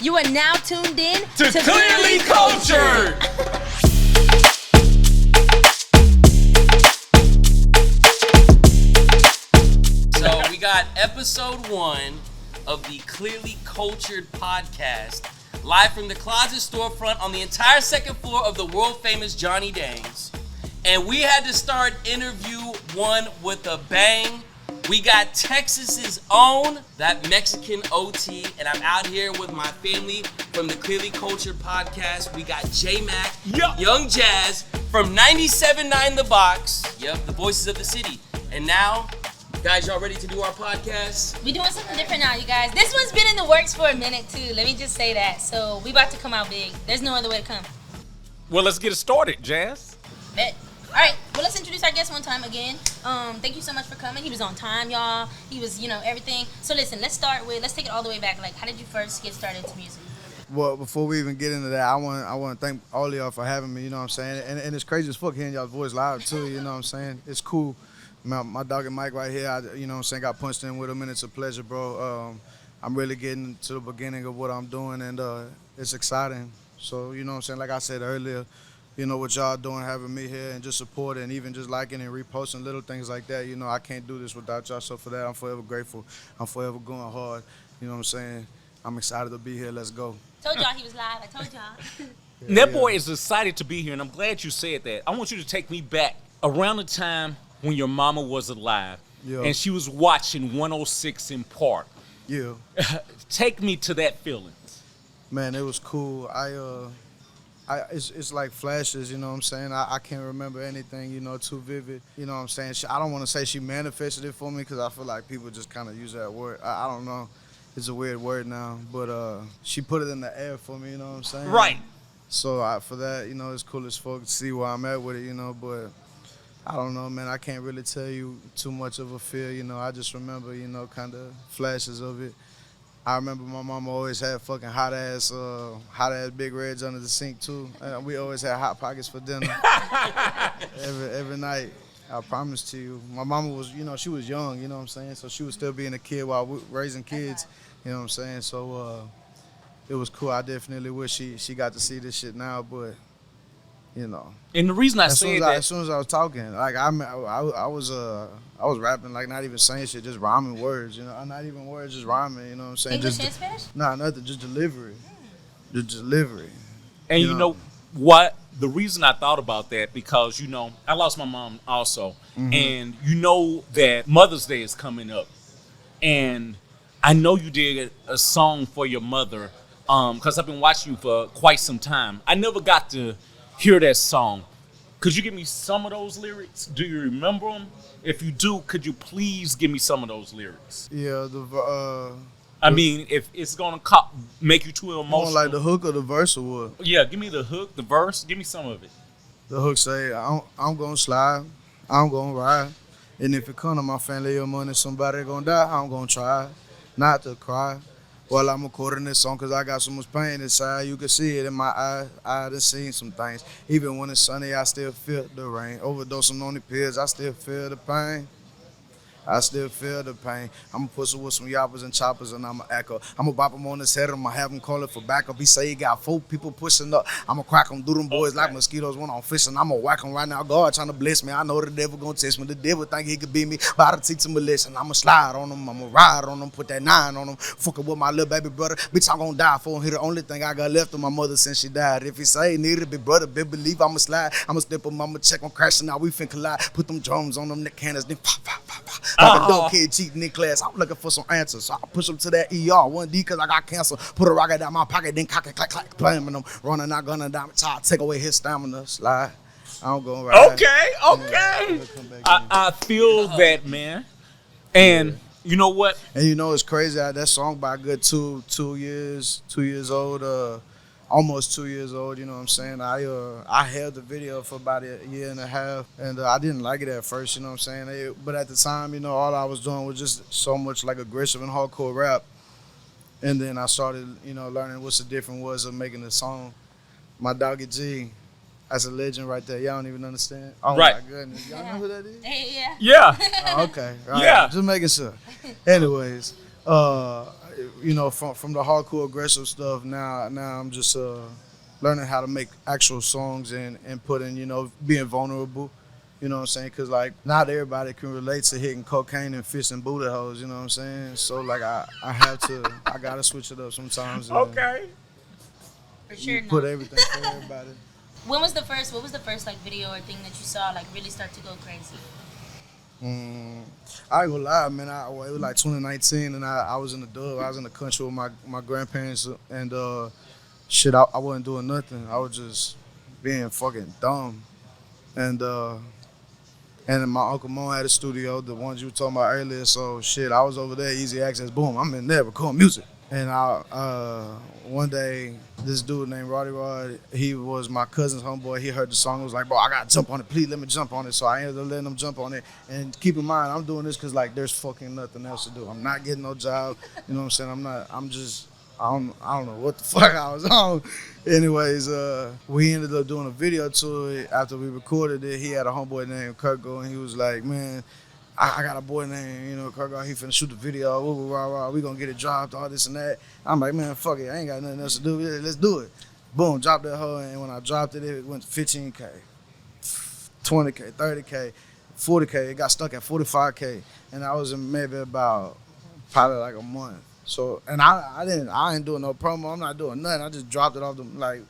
You are now tuned in to Clearly Cultured. So we got episode 1 of the Clearly Cultured podcast, live from the closet storefront on the entire second floor of the world famous Johnny Dang's. And we had to start interview 1 with a bang. We got Texas's own, That Mexican OT, and I'm out here with my family from the Clearly Cultured podcast. We got J Mac, Young Jazz from 97.9 The Box. Yep, the voices of the city. And now, guys, y'all ready to do our podcast? We're doing something different now, you guys. This one's been in the works for a minute too. Let me just say that. So we about to come out big. There's no other way to come. Well, let's get it started, Jazz. Bet. All right, well, let's introduce our guest one time again. Thank you so much for coming. He was on time, y'all. He was, everything. So listen, let's take it all the way back. Like, how did you first get started into music? Well, before we even get into that, I want to thank all of y'all for having me, you know what I'm saying? And it's crazy as fuck hearing y'all's voice loud, too, you know what I'm saying? It's cool. My dog and Mike right here, you know what I'm saying, got punched in with him, and it's a pleasure, bro. I'm really getting to the beginning of what I'm doing, and it's exciting. So, you know what I'm saying, like I said earlier, you know, what y'all doing, having me here and just supporting and even just liking and reposting little things like that. You know, I can't do this without y'all. So for that, I'm forever grateful. I'm forever going hard. You know what I'm saying? I'm excited to be here. Let's go. Told y'all he was live. I told y'all. That boy is excited to be here, and I'm glad you said that. I want you to take me back around the time when your mama was alive and she was watching 106 in Park. Yeah. Take me to that feeling. Man, it was cool. It's like flashes, you know what I'm saying? I can't remember anything, too vivid. You know what I'm saying? I don't want to say she manifested it for me because I feel like people just kind of use that word. I don't know. It's a weird word now. But she put it in the air for me, you know what I'm saying? Right. So for that, it's cool as fuck to see where I'm at with it, But I don't know, man. I can't really tell you too much of a feel, I just remember, kind of flashes of it. I remember my mama always had fucking hot ass Big Reds under the sink too. We always had Hot Pockets for dinner every night. I promise to you. My mama was, she was young, you know what I'm saying? So she was still being a kid while raising kids, you know what I'm saying? So it was cool. I definitely wish she got to see this shit now, but And the reason I said that, as soon as I was talking, like I was rapping, like not even saying shit, just rhyming words, not even words, just rhyming, you know what I'm saying? English and Spanish? Nah, nothing, just delivery. Just delivery. And you know what? The reason I thought about that, because, I lost my mom also. Mm-hmm. And you know that Mother's Day is coming up. And I know you did a song for your mother, because I've been watching you for quite some time. I never got to hear that song. Could you give me some of those lyrics? Do you remember them? If you do, could you please give me some of those lyrics? Yeah, I mean, if it's gonna make you too emotional. Like the hook or the verse or what? Yeah, give me the hook, the verse. Give me some of it. The hook say, I'm gonna slide, I'm gonna ride, and if it come to my family or money, somebody gonna die. I'm gonna try not to cry. Well, I'm recording this song because I got so much pain inside. You can see it in my eyes. I done seen some things. Even when it's sunny, I still feel the rain. Overdosing on the pills, I still feel the pain. I still feel the pain. I'ma push with some yappers and choppers and I'ma echo. I'ma bop him on his head, I'ma have him call it for backup. He say he got 4 people pushing up. I'ma crack him, do them boys like mosquitoes when I'm fishing. I'ma whack him right now. God trying to bless me. I know the devil gonna test me. The devil think he could beat me, but I teach him a lesson. I'ma slide on him, I'ma ride on him, put that 9 on him. Fucking with my little baby brother. Bitch, I'm gonna die for him. He the only thing I got left of my mother since she died. If he say he needed a big brother, big believe I'ma slide. I'ma step him, I'ma check him crashing. Now we finna collide. Put them drums on them, neck cannons, then pop, pop, pop, pop. Like a dog kid cheating in class. I'm looking for some answers. So I push them to that ER. 1D because I got cancer. Put a rocket down my pocket, then cock it, clack, clack, playing them. Running, not gonna down. Take away his stamina. Slide. I'm going right. Okay. I feel that, man. And you know what? And it's crazy. That song by a good two years old. Almost 2 years old, you know what I'm saying? I held the video for about a year and a half, and I didn't like it at first, you know what I'm saying? But at the time, all I was doing was just so much like aggressive and hardcore rap. And then I started, learning what's the difference was of making a song. My doggy G, that's a legend right there. Y'all don't even understand? Oh, right. My goodness. Y'all know who that is? Yeah. Yeah. Oh, okay. All right. Yeah. Just making sure. Anyways, you know, from the hardcore aggressive stuff, now I'm just learning how to make actual songs and put in, you know, being vulnerable. You know what I'm saying? Because, like, not everybody can relate to hitting cocaine and fisting booty holes, you know what I'm saying? So, like, I have to, I got to switch it up sometimes. And Okay. For sure. put everything for everybody. What was the first like video or thing that you saw like really start to go crazy? I ain't gonna lie, man. It was like 2019, and I was in the dub. I was in the country with my grandparents, and shit, I wasn't doing nothing. I was just being fucking dumb. And my Uncle Mo had a studio, the ones you were talking about earlier. So shit, I was over there, easy access, boom, I'm in there recording music. And one day, this dude named Roddy Rod, he was my cousin's homeboy. He heard the song, was like, bro, I gotta jump on it, please let me jump on it. So I ended up letting him jump on it. And keep in mind, I'm doing this because, like, there's fucking nothing else to do. I'm not getting no job, you know what I'm saying? I don't know what the fuck I was on. Anyways, we ended up doing a video to it. After we recorded it, he had a homeboy named Kirko, and he was like, man, I got a boy named, you know, Kirko, he finna shoot the video, we gonna get it dropped, all this and that. I'm like, man, fuck it, I ain't got nothing else to do, let's do it. Boom, dropped that hoe, and when I dropped it, it went to 15K, 20K, 30K, 40K, it got stuck at 45K, and I was in maybe about probably like a month. So, and I ain't doing no promo. I'm not doing nothing. I just dropped it off the, like,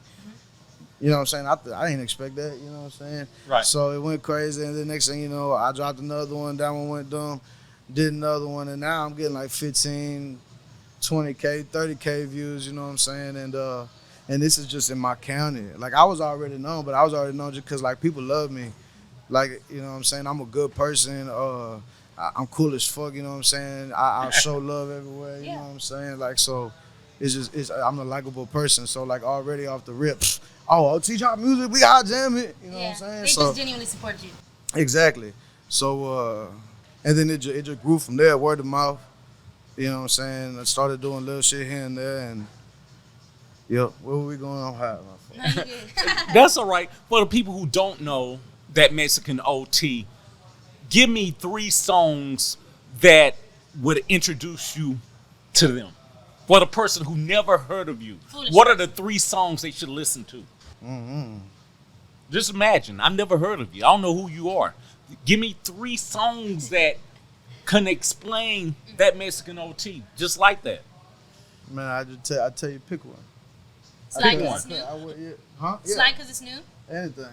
you know what I'm saying? I didn't expect that, you know what I'm saying? Right. So it went crazy, and the next thing you know, I dropped another one. That one went dumb. Did another one, and now I'm getting like 15, 20K, 30K views, you know what I'm saying? And this is just in my county. Like, I was already known, but I was already known just because, like, people love me. Like, you know what I'm saying? I'm a good person. I'm cool as fuck, you know what I'm saying? I'll show love everywhere, you know what I'm saying? Like, so I'm a likable person. So, like, already off the rip, teach our music, we out jam it, you know what I'm saying? They just genuinely support you. Exactly. So, and then it just grew from there, word of mouth, you know what I'm saying? I started doing little shit here and there, and, where were we going on high? No, you good. That's all right. For the people who don't know that Mexican OT, give me 3 songs that would introduce you to them. For the person who never heard of you, what are the 3 songs they should listen to? Just imagine, I've never heard of you. I don't know who you are. Give me 3 songs that can explain that Mexican OT, just like that. Man, I tell you, pick one. Slide because it's new? Huh? Yeah. Slide because it's new? Anything.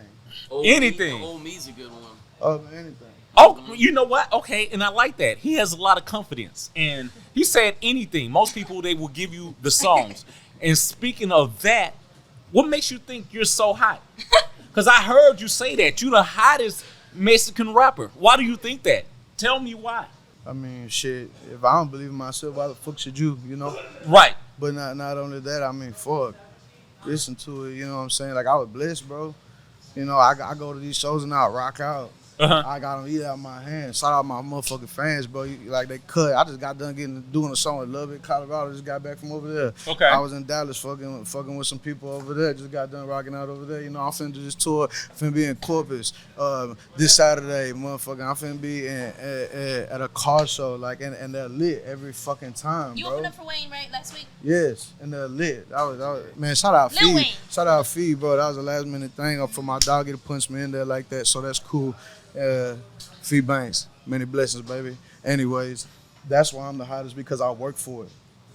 Anything. Old me's a good one. Oh, anything. Oh, you know what? Okay, and I like that. He has a lot of confidence. And he said anything. Most people, they will give you the songs. And speaking of that, what makes you think you're so hot? Because I heard you say that. You're the hottest Mexican rapper. Why do you think that? Tell me why. I mean, shit, if I don't believe in myself, why the fuck should you, you know? Right. But not only that, I mean, fuck. Listen to it, you know what I'm saying? Like, I was blessed, bro. You know, I go to these shows and I rock out. I got them eat out of my hand. Shout out my motherfucking fans, bro. Like, they cut. I just got done doing a song in Lubbock, Colorado. Just got back from over there. Okay. I was in Dallas fucking with some people over there. Just got done rocking out over there. You know, I'm finna do this tour. Finna be in Corpus this Saturday, motherfucker. I'm finna be at a car show, like, and they're lit every fucking time, You bro. opened up for Wayne, right, last week? Yes, and they're lit. That was man, shout out Lil Wayne. Fee. Shout out Fee, bro. That was a last minute thing for my doggy to punch me in there like that. So that's cool. Fee Banks, many blessings, baby. Anyways, that's why I'm the hottest, because I work for it.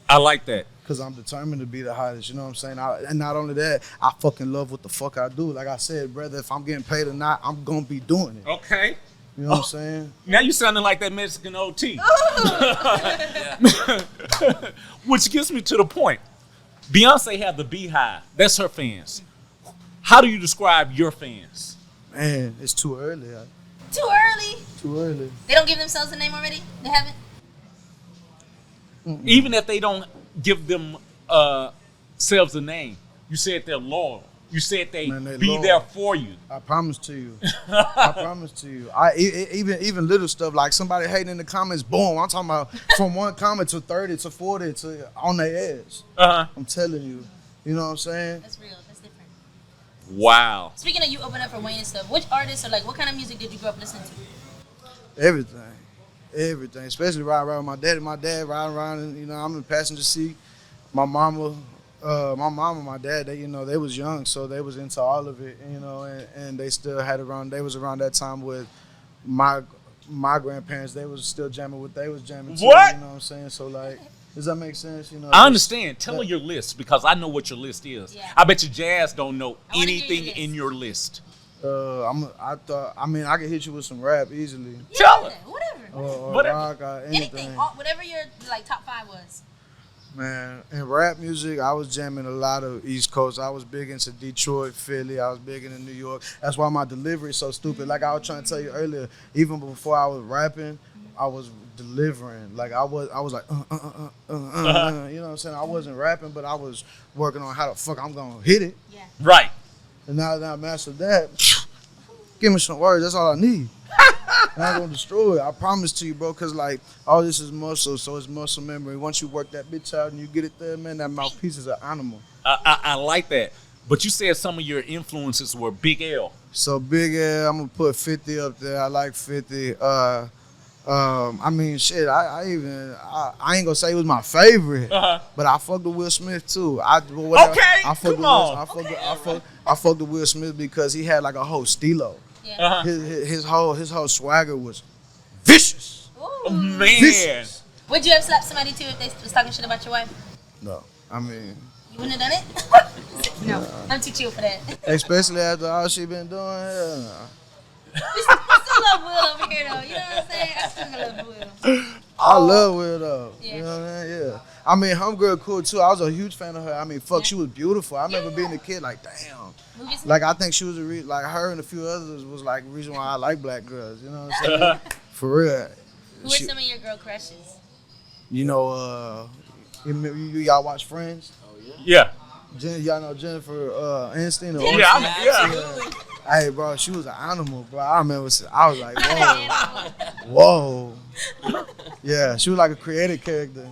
I like that. Because I'm determined to be the hottest, you know what I'm saying? And not only that, I fucking love what the fuck I do. Like I said, brother, if I'm getting paid or not, I'm going to be doing it. Okay. You know what I'm saying? Now you sounding like that Mexican OT. Which gets me to the point. Beyonce had the Beehive. That's her fans. How do you describe your fans? Man, it's too early. Too early. Too early. They don't give themselves a name already? They haven't? Even if they don't give themselves a name, you said they're loyal. You said they be loyal. there for you. I promise to you. I promise to you. Even little stuff like somebody hating in the comments, boom. I'm talking about from 1 comment to 30 to 40 to on their ass. I'm telling you. You know what I'm saying? That's real. That's different. Wow. Speaking of you open up for Wayne and stuff, which artists or like what kind of music did you grow up listening to? Everything. everything, especially riding around with my daddy. My dad riding around, and I'm in the passenger seat. My mama, my dad, they was young, so they was into all of it, and they still had around. They was around that time with my grandparents. They was still jamming what they was jamming too. What? You know what I'm saying? So like, does that make sense? I understand. Tell me your list because I know what your list is. Yeah. I bet you Jazz don't know I wanna hear your anything list. in your list. I could hit you with some rap easily. Tell it. Whatever. Or Whatever. rock or anything. Anything. Whatever your like top 5 was. Man, in rap music, I was jamming a lot of East Coast. I was big into Detroit, Philly. I was big into New York. That's why my delivery is so stupid. Like I was trying to tell you earlier, even before I was rapping, I was delivering. Like I was like, you know what I'm saying? I wasn't rapping, but I was working on how the fuck I'm gonna hit it. Yeah. Right. And now that I mastered that, give me some words. That's all I need. And I'm gonna destroy it. I promise to you, bro. Cause like all this is muscle, so it's muscle memory. Once you work that bitch out and you get it there, man, that mouthpiece is an animal. I like that. But you said some of your influences were Big L. So Big L, I'm gonna put 50 up there. I like 50. I mean, shit. I ain't gonna say it was my favorite, but I fucked with Will Smith too. I fucked with Will Smith because he had like a whole stilo. Yeah. His whole swagger was vicious. Ooh. Man. Vicious. Would you have slapped somebody too if they was talking shit about your wife? No, I mean, You wouldn't have done it? No. I'm too chill for that. especially after all she been doing. Hell no. We still love Will over here though. You know what I'm saying? I still love Will. I love Will though. Yeah. You know what I mean? Yeah. I mean, homegirl cool too. I was a huge fan of her. I mean, fuck, Yeah. she was beautiful. I remember Yeah. being a kid like, damn. Movies? Like, I think she was like her and a few others was like the reason why I like black girls. You know what I'm saying? For real. Who are some of your girl crushes? Y'all watch Friends? Yeah. Y'all know Jennifer Aniston? Yeah. Hey, bro, she was an animal, bro. I remember, I was like, whoa. Yeah, she was like a creative character.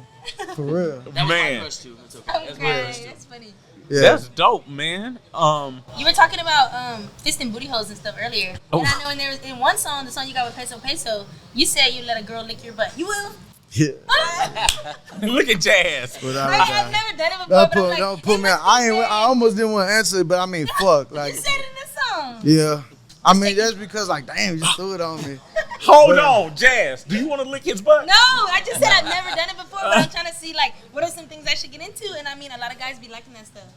For real. That was Man. my crush too. It's okay. I'm That's crying. my crush too. That's funny. Yeah. That's dope, man. You were talking about fist and booty holes and stuff earlier. Oh. And I know in one song, the song you got with Peso Peso, you said you let a girl lick your butt. You will? Yeah. Look at Jazz. Without a I've doubt. never done it before, but I'm like, Don't put it me. must be I almost didn't want to answer it, but I mean, fuck. Like, You said it in the song. yeah. I mean, that's because, like, damn, you just threw it on me. Hold on, Jazz. Do you want to lick his butt? No, I just said I've never done it before, but I'm trying to see, like, what are some things I should get into? And I mean, a lot of guys be liking that stuff.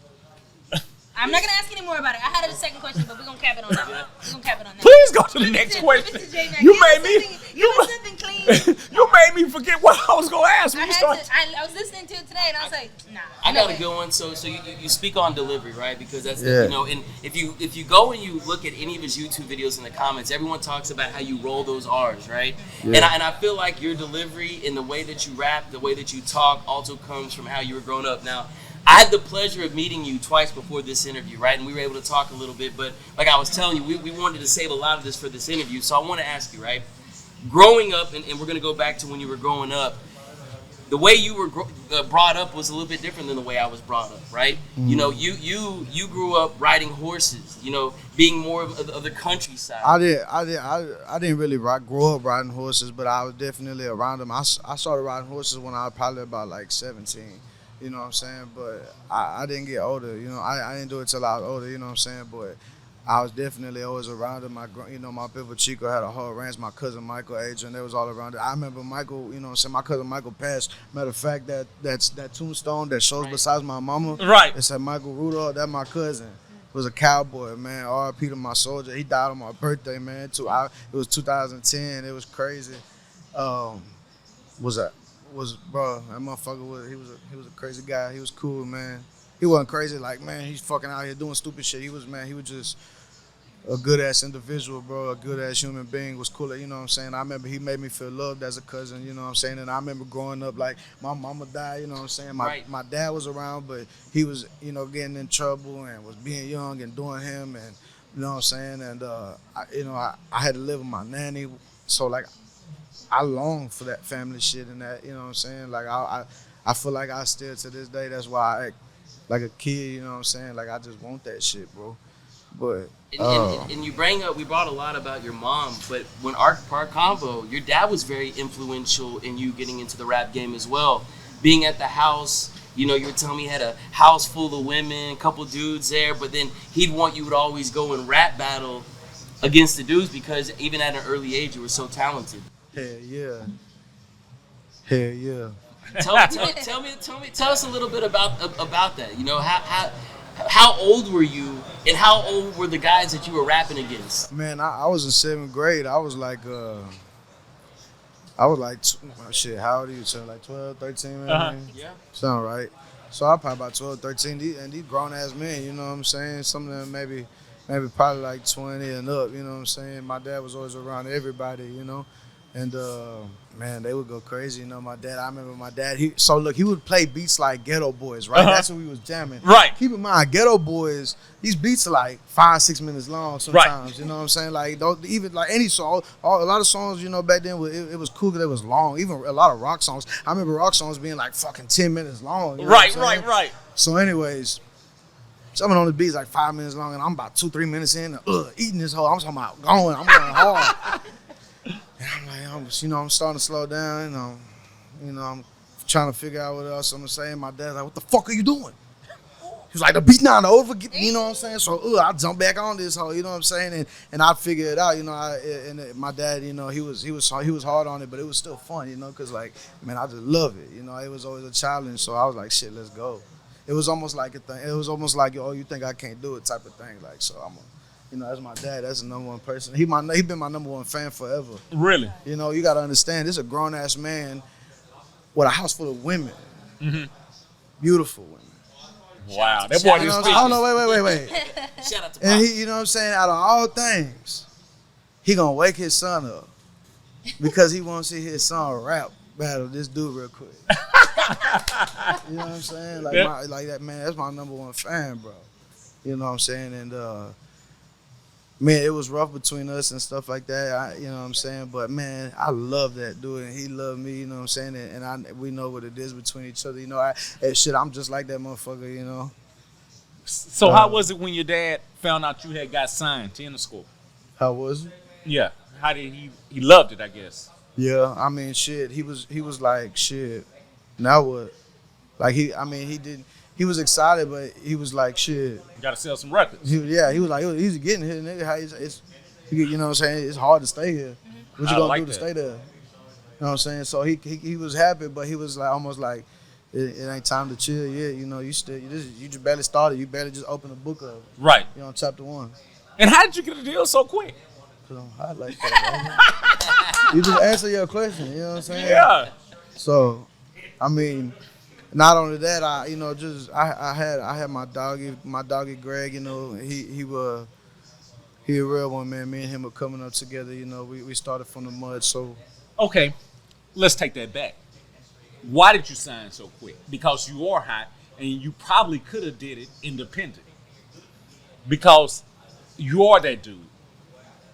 I'm not going to ask any more about it. I had a second question, but we're going to cap it on that one. We're going to cap it on that. Please go to the next question. Mr. J Mac, You give made us me. something- Give us something clean. You made me forget what I was gonna ask when you started. I was listening to it today, and I was like, nah. I no got way. a good one. So you speak on delivery, right? Because that's Yeah. and if you go and you look at any of his YouTube videos in the comments, everyone talks about how you roll those R's, right? Yeah. And I feel like your delivery and the way that you rap, the way that you talk, also comes from how you were growing up. Now, I had the pleasure of meeting you twice before this interview, right? And we were able to talk a little bit, but like I was telling you, we wanted to save a lot of this for this interview. So I want to ask you, right? Growing up, and we're going to go back to when you were growing up, the way you were brought up was a little bit different than the way I was brought up, right? Mm. You know, you grew up riding horses, you know, being more of the countryside. I didn't really grow up riding horses, but I was definitely around them. I started riding horses when I was probably about like 17. You know what I'm saying? But I didn't get older. You know, I didn't do it till I was older. You know what I'm saying? But I was definitely always around it. My Pippa Chico had a whole ranch. My cousin Michael, Adrian, they was all around it. I remember Michael, you know what I'm saying? My cousin Michael passed. Matter of fact, that tombstone that shows besides my mama, Right. it said Michael Rudolph. That my cousin. Was a cowboy, man. R.I.P. to my soldier. He died on my birthday, man. It was 2010. It was crazy. Bro, that motherfucker was a crazy guy. He was cool, man. He wasn't crazy like, man, he's fucking out here doing stupid shit. He was just a good ass individual, bro, a good ass human being. Was cool, you know what I'm saying? I remember he made me feel loved as a cousin, you know what I'm saying? And I remember growing up, like, my mama died, you know what I'm saying? My dad was around, but he was, you know, getting in trouble and was being young and doing him, and you know what I'm saying? And I had to live with my nanny, so like I long for that family shit and that, you know what I'm saying? Like I feel like I still to this day, that's why I act like a kid, you know what I'm saying? Like I just want that shit, bro. But And you we brought a lot about your mom, but when our convo, your dad was very influential in you getting into the rap game as well. Being at the house, you were telling me he had a house full of women, a couple dudes there, but then he'd want you to always go and rap battle against the dudes because even at an early age you were so talented. Hell yeah. Tell us a little bit about that. How old were you, and how old were the guys that you were rapping against? Man, I was in 7th grade. I was like, shit, how old are you? So like 12, 13, man? Yeah. Sound right. So I probably about 12, 13. These grown-ass men, you know what I'm saying? Some of them maybe probably like 20 and up, you know what I'm saying? My dad was always around everybody, And, man, they would go crazy. My dad, I remember my dad, he would play beats like Ghetto Boys, right? That's what we was jamming. Right. Keep in mind, Ghetto Boys, these beats are like 5-6 minutes long sometimes. Right. You know what I'm saying? Like, don't even like any song, a lot of songs, back then, it was cool because it was long. Even a lot of rock songs. I remember rock songs being like fucking 10 minutes long. You know Right. So anyways, something on the beats like 5 minutes long, and I'm about 2-3 minutes in, eating this whole, I'm talking about I'm going hard. I'm starting to slow down, I'm trying to figure out what else I'm gonna say. And my dad's like, "What the fuck are you doing?" He was like, "The beat's not over," you know what I'm saying? So I jump back on this whole, you know what I'm saying? And I figure it out, my dad, he was hard on it, but it was still fun, because like, man, I just love it, it was always a challenge. So I was like, shit, let's go. It was almost like a thing. It was almost like, oh, you think I can't do it type of thing. Like, so that's my dad. That's the number one person. He been my number one fan forever. Really? You got to understand, this is a grown-ass man with a house full of women. Mm-hmm. Beautiful women. Wow. That boy is Oh, no, wait. Shout out to Pop. And he, I'm saying, out of all things, he going to wake his son up because he want to see his son rap battle this dude real quick. You know what I'm saying? Like, like that, man, that's my number one fan, bro. You know what I'm saying? And, man, it was rough between us and stuff like that, you know what I'm saying? But, man, I love that dude, and he loved me, you know what I'm saying? And we know what it is between each other. I'm just like that motherfucker, So how was it when your dad found out you had got signed to Interscope? How was it? Yeah. How did he loved it, I guess. Yeah, I mean, shit, he was like, shit, now what? Like, he was excited, but he was like, shit. You gotta sell some records. He was like, he's getting here, nigga. You know what I'm saying? It's hard to stay here. What you gonna do to stay there? You know what I'm saying? So he was happy, but he was like almost like, it ain't time to chill yet. You just barely started. You barely just opened the book up. Right. On chapter 1. And how did you get a deal so quick? Cause I'm hot like that. You just answer your question. You know what I'm saying? Yeah. So, I mean. Not only that, I had my doggy Greg. He a real one, man. Me and him were coming up together. We started from the mud. So okay, let's take that back. Why did you sign so quick? Because you are hot, and you probably could have did it independent. Because you are that dude,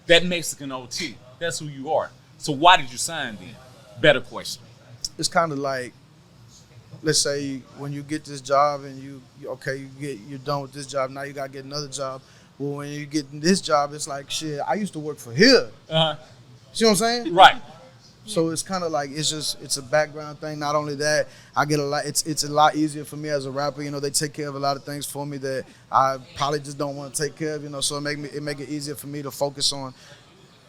that Mexican OT. That's who you are. So why did you sign then? Better question. It's kind of like, let's say when you get this job and you're done with this job, now you gotta get another job. Well, when you get this job, it's like, shit, I used to work for here. Uh-huh. See what I'm saying? Right. So it's kind of like, it's a background thing. Not only that, I get a lot. It's a lot easier for me as a rapper. They take care of a lot of things for me that I probably just don't want to take care of. So it make it easier for me to focus on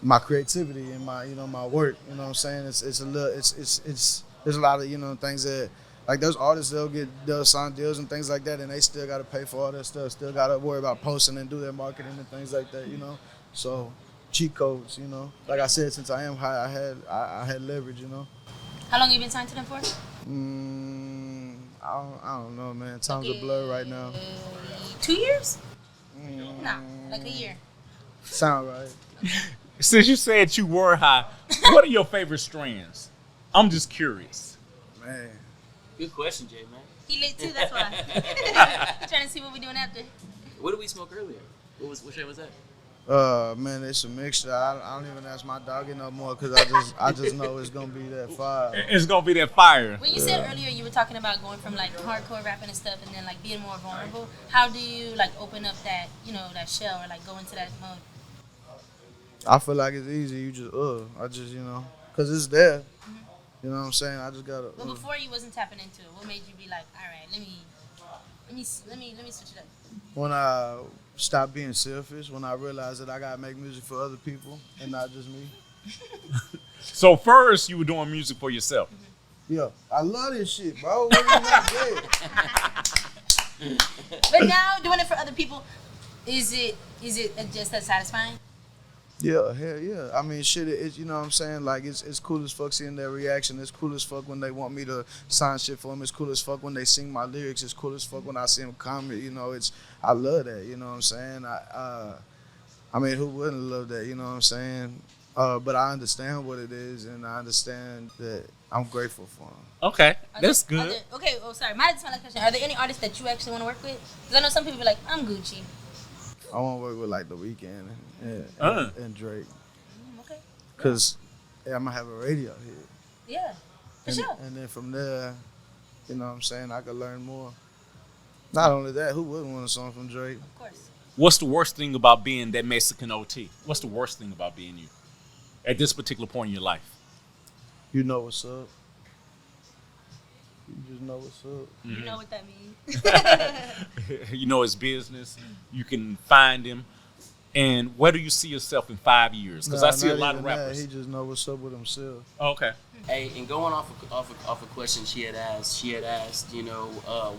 my creativity and my my work. You know what I'm saying? There's a lot of things that. Like, those artists, they'll sign deals and things like that, and they still got to pay for all that stuff. Still got to worry about posting and do their marketing and things like that, So, cheat codes, Like I said, since I am high, I had leverage, How long you been signed to them for? I don't know, man. Time's a blur right now. 2 years? Nah, like a year. Sound right. Since you said you were high, what are your favorite strands? I'm just curious. Man. Good question, Jay, man. He lit too, that's why. Trying to see what we're doing after. What did we smoke earlier? Which one was that? Man, it's a mixture. I don't even ask my doggy no more because I just know it's gonna be that fire. It's gonna be that fire. When you said earlier you were talking about going from like hardcore rapping and stuff and then like being more vulnerable, how do you like open up that, you know, that shell or like go into that mode? I feel like it's easy. You just I just cause it's there. Mm-hmm. You know what I'm saying? I just gotta. But before you wasn't tapping into it, what made you be like, all right, let me switch it up? When I stopped being selfish, when I realized that I gotta make music for other people and not just me. So first you were doing music for yourself. Yeah, I love this shit, bro. What is not good? But now doing it for other people, is it just as satisfying? Yeah, hell yeah. I mean, shit, it's, you know what I'm saying? Like, it's cool as fuck seeing their reaction. It's cool as fuck when they want me to sign shit for them. It's cool as fuck when they sing my lyrics. It's cool as fuck when I see them comment. You know, I love that. You know what I'm saying? I mean, who wouldn't love that? You know what I'm saying? But I understand what it is, and I understand that I'm grateful for them. Okay, that's good. Okay, sorry. That's my last question. Are there any artists that you actually want to work with? Because I know some people are like, I'm Gucci. I want to work with, like, The Weeknd and Drake. Okay. Because I'm going to have a radio hit. Yeah, for sure. And then from there, you know what I'm saying, I could learn more. Not only that, who wouldn't want a song from Drake? Of course. What's the worst thing about being that Mexican OT? What's the worst thing about being you at this particular point in your life? You know what's up. You just know what's up. Mm-hmm. You know what that means. You know his business. You can find him. And where do you see yourself in 5 years? Because I see a lot of rappers. He just know what's up with himself. Oh, okay. Hey, and going off a question she had asked, you know,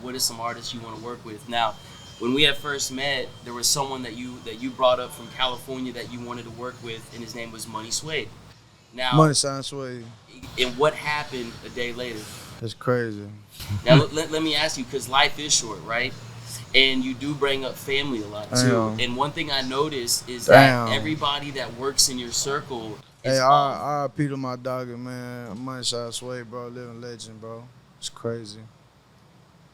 what are some artists you want to work with? Now, when we had first met, there was someone that you brought up from California that you wanted to work with, and his name was Suede. Now, Money Sign Suede. And what happened a day later? That's crazy. Now, let me ask you, because life is short, right? And you do bring up family a lot, too. Damn. And one thing I noticed is that everybody that works in your circle is... Hey, I Peter, my dog, man. Money Sign Suede, bro. Living legend, bro. It's crazy.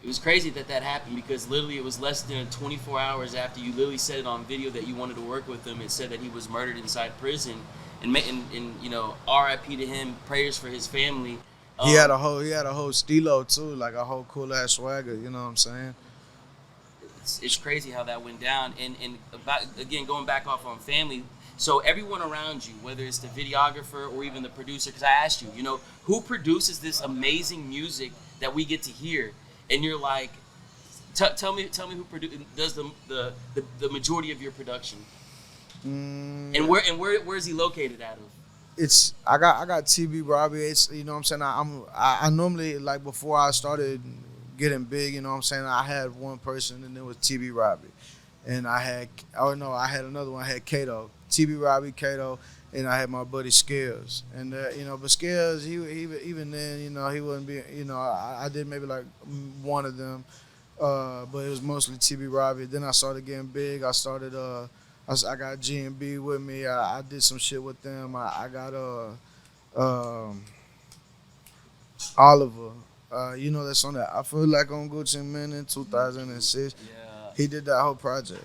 It was crazy that happened because literally it was less than 24 hours after you literally said it on video that you wanted to work with him. It said that he was murdered inside prison. And you know, R.I.P. to him, prayers for his family. He had a whole stilo too, like a whole cool ass swagger. You know what I'm saying? It's crazy how that went down. And about, again, going back off on family. So everyone around you, whether it's the videographer or even the producer, because I asked you, you know, who produces this amazing music that we get to hear? And you're like, tell me who does the majority of your production. And where is he located out of? I got TB Robbie. It's, you know what I'm saying, I normally, like, before I started getting big, you know what I'm saying, I had one person and it was TB Robbie. And I had another one. I had Kato, TB Robbie, Kato, and I had my buddy Scales. And you know, but Scales, he even then, you know, he wouldn't be, you know, I did maybe like one of them, but it was mostly TB Robbie. Then I started getting big. I got G&B with me. I did some shit with them. I got Oliver. You know that song that I Feel Like on Gucci Man in 2006. Yeah. He did that whole project.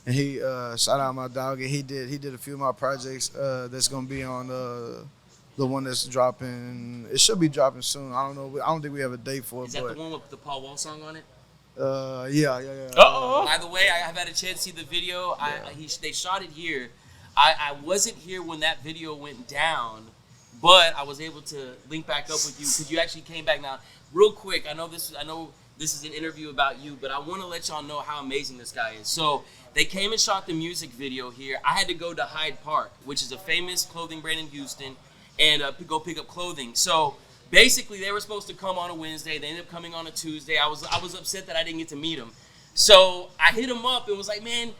And he shout out my dog. And he did a few of my projects that's gonna be on the one that's dropping. It should be dropping soon. I don't know. I don't think we have a date for it. Is that the one with the Paul Wall song on it? Yeah. Uh-oh. By the way, I've had a chance to see the video. They shot it here. I wasn't here when that video went down, but I was able to link back up with you because you actually came back. Now, real quick, I know this is an interview about you, but I want to let y'all know how amazing this guy is. So they came and shot the music video here. I had to go to Hyde Park, which is a famous clothing brand in Houston, and go pick up clothing. So basically, they were supposed to come on a Wednesday. They ended up coming on a Tuesday. I was upset that I didn't get to meet him. So I hit him up and was like, man,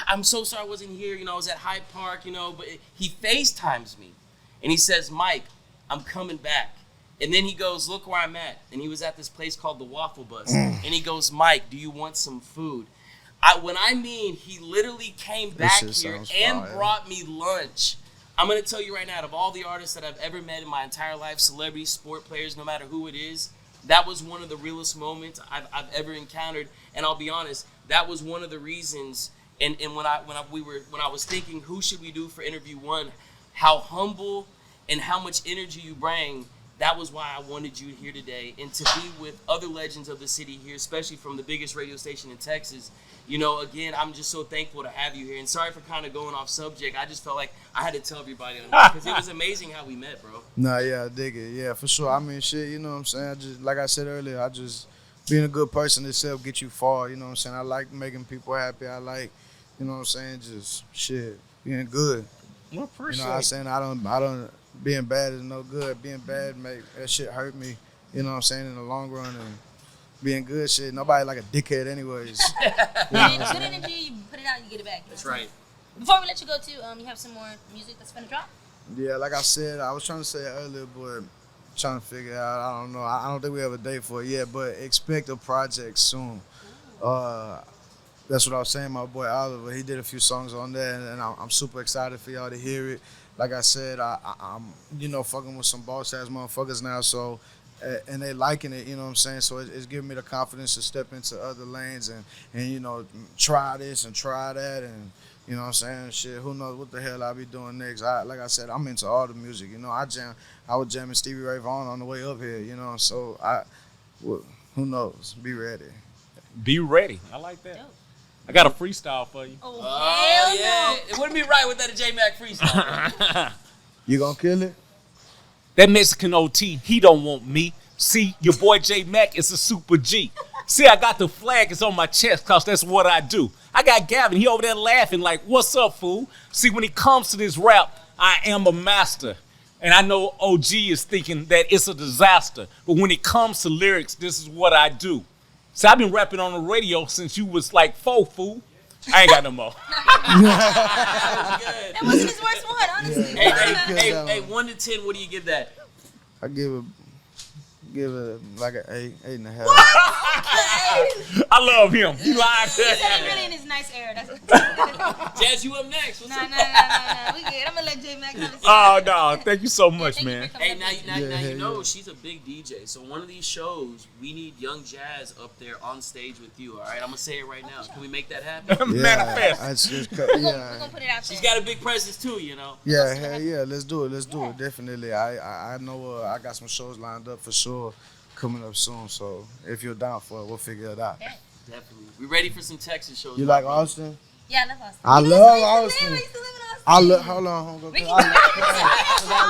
I'm so sorry I wasn't here. You know, I was at Hyde Park, you know, but he FaceTimes me. And he says, Mike, I'm coming back. And then he goes, look where I'm at. And he was at this place called the Waffle Bus. And he goes, Mike, do you want some food? He literally came back here and brought me lunch. I'm going to tell you right now, out of all the artists that I've ever met in my entire life, celebrities, sport players, no matter who it is, that was one of the realest moments I've ever encountered. And I'll be honest, that was one of the reasons, And when I was thinking who should we do for interview one, how humble and how much energy you bring. That was why I wanted you here today, and to be with other legends of the city here, especially from the biggest radio station in Texas. You know, again, I'm just so thankful to have you here. And sorry for kind of going off subject. I just felt like I had to tell everybody because it was amazing how we met, bro. Nah, yeah, I dig it. Yeah, for sure. I mean, shit, you know what I'm saying? I just, like I said earlier, being a good person itself get you far, you know what I'm saying? I like making people happy. I like, you know what I'm saying, just shit, being good. Well, appreciate You know what I'm saying? I don't, being bad is no good. Being bad make that shit hurt me, you know what I'm saying, in the long run. And being good shit, nobody like a dickhead anyways. And good energy, you put it out, you get it back. That's right. Before we let you go too, you have some more music that's gonna drop? Yeah, like I said, I was trying to say it earlier, but trying to figure out, I don't know. I don't think we have a date for it yet, but expect a project soon. That's what I was saying, my boy Oliver. He did a few songs on there, and I'm super excited for y'all to hear it. Like I said, I'm fucking with some boss-ass motherfuckers now, so, and they liking it, you know what I'm saying? So it's giving me the confidence to step into other lanes and try this and try that, and, you know what I'm saying? Shit, who knows what the hell I'll be doing next. Like I said, I'm into all the music, you know. I was jamming Stevie Ray Vaughan on the way up here, you know, so who knows? Be ready. Be ready. I like that. Dope. I got a freestyle for you. Oh, Oh, yeah. no. It wouldn't be right without a J Mac freestyle. You gonna kill it? That Mexican OT, he don't want me. See, your boy J Mac is a super G. See, I got the flag, it's on my chest, cause that's what I do. I got Gavin, he over there laughing like, what's up, fool? See, when it comes to this rap, I am a master. And I know OG is thinking that it's a disaster. But when it comes to lyrics, this is what I do. See, I've been rapping on the radio since you was like 4, fool. I ain't got no more. That wasn't his worst one, honestly. Hey, 1 to 10, what do you give that? I give it like an 8.5. I love him. He lied. He said it really in his nice air. That's Jazz, you up next. What's No. up? We good. I'm gonna let J Mac have his Oh, no. Thank you so much, Thank you man. for coming Hey, up. now Yeah, you know yeah. she's a big DJ. So one of these shows, we need young Jazz up there on stage with you. All right, I'm gonna say it right now. Can we make that happen? Manifest. We're We're gonna put it out there. She's got a big presence too, you know. Yeah, hell yeah, let's do it. Definitely. I know I got some shows lined up for sure coming up soon. So if you're down for it, we'll figure it out. Okay. Definitely. We ready for some Texas shows. You like Austin? Yeah, I love Austin. I You love used to Austin. live in Austin. Hold on, homie. We can I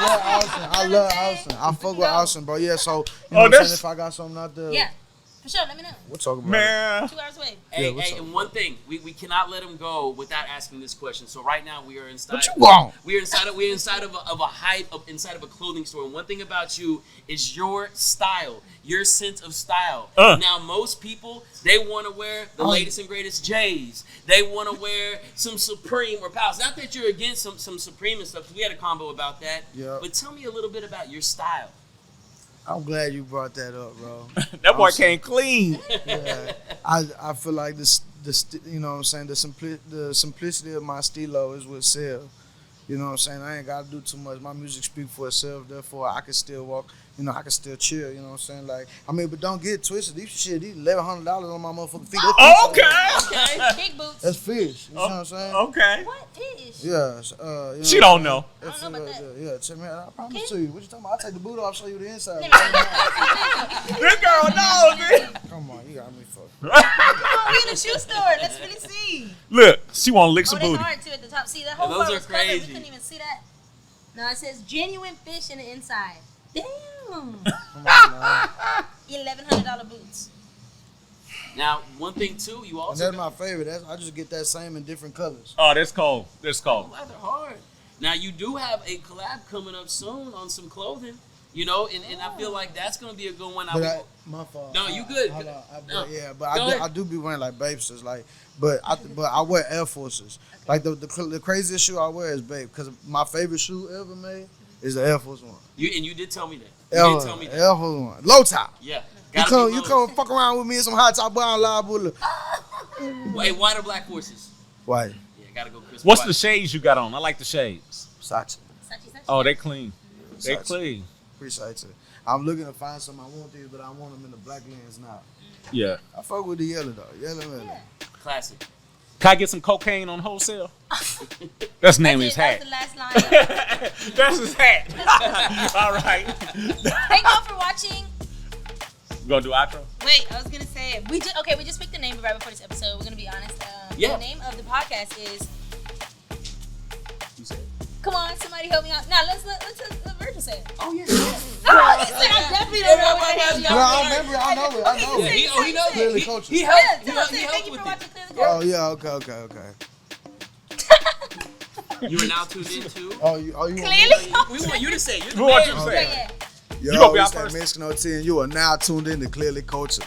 love Austin. I love Austin. I fuck with Austin, bro. Yeah, so you know what I'm that's- saying? If I got something out there, Yeah, for sure. Let me know. we'll talk about it. Man. 2 hours away. Hey, what's up? and one thing, we cannot let him go without asking this question. So right now we are inside. What you want? We're inside of inside of a clothing store. And one thing about you is your style, your sense of style. Now most people, they want to wear the latest and greatest J's. They want to wear some Supreme or Pals. Not that you're against some Supreme and stuff. 'Cause we had a combo about that. Yeah. But tell me a little bit about your style. I'm glad you brought that up, bro. That boy came clean. Yeah, I feel like this you know what I'm saying, the simplicity of my stilo is what sell. You know what I'm saying? I ain't gotta do too much. My music speaks for itself, therefore I can still walk, you know, I can still chill, you know what I'm saying? Like, I mean, but don't get it twisted. These $1,100 on my motherfucking feet. That's fish. Okay. Big boots. That's fish. You know what I'm saying? Okay. What fish? Yeah. You know She what don't I'm know. saying? I don't know about that. Yeah, tell me, I promise to you. What you talking about? I'll take the boot off, show you the inside. This girl knows it. Come on, you got me fucked. We in a shoe store. Let's really see. Look, she want to lick Oh, some they booty. hard too at the top. See, that whole Those part are was covered. We crazy. couldn't even see that. No, it says genuine fish in the inside. Damn. Come on, man. $1,100 boots. Now, one thing too, you And also that's my favorite. I just get that same in different colors. Oh, that's cold. That's cold. rather hard. Now you do have a collab coming up soon on some clothing, you know, and I feel like that's gonna be a good one. But my fault. No, you good. Hold on. No. Yeah, but Go ahead. I do be wearing like Babesters, like, but I wear Air Forces. Like the craziest shoe I wear is Babe, because my favorite shoe ever made is the Air Force One. You did tell me that. You did tell me that. Air Force One, low top. Yeah. You come fuck around with me in some high top brown live bullet. Wait, white or black forces? White. Yeah, gotta go Chris. What's white. the shades you got on? I like the shades. Sachi. Sachi. Oh, they clean. They Sachi. clean. Appreciate it. I'm looking to find some. I want these, but I want them in the black lens now. Yeah. I fuck with the yellow though. Yellow man. Yeah. Classic. Can I get some cocaine on wholesale? That's the name of his hat. That's the last line. That's his hat. All right. Thank y'all for watching. You gonna do outro? Wait, I was gonna say we just picked the name right before this episode. We're gonna be honest. Yeah. The name of the podcast is. You said it. Come on, somebody help me out. Now let's let Virgil say it. Oh yeah. No, he said I definitely don't know what the hell No, y'all I remember. I know it. I know Yeah, it. he knows Clearly it. cultured. He Yeah, helped. tell us He it. helped Thank you with for it. watching Clearly Oh yeah. Okay. You are now tuned in to. Oh, you. Clearly. We want you to say it. You're the We want man. you to say it. Yeah. Yo, You gonna be it's our that first. Mexicanot 10. You are now tuned in to Clearly Cultured.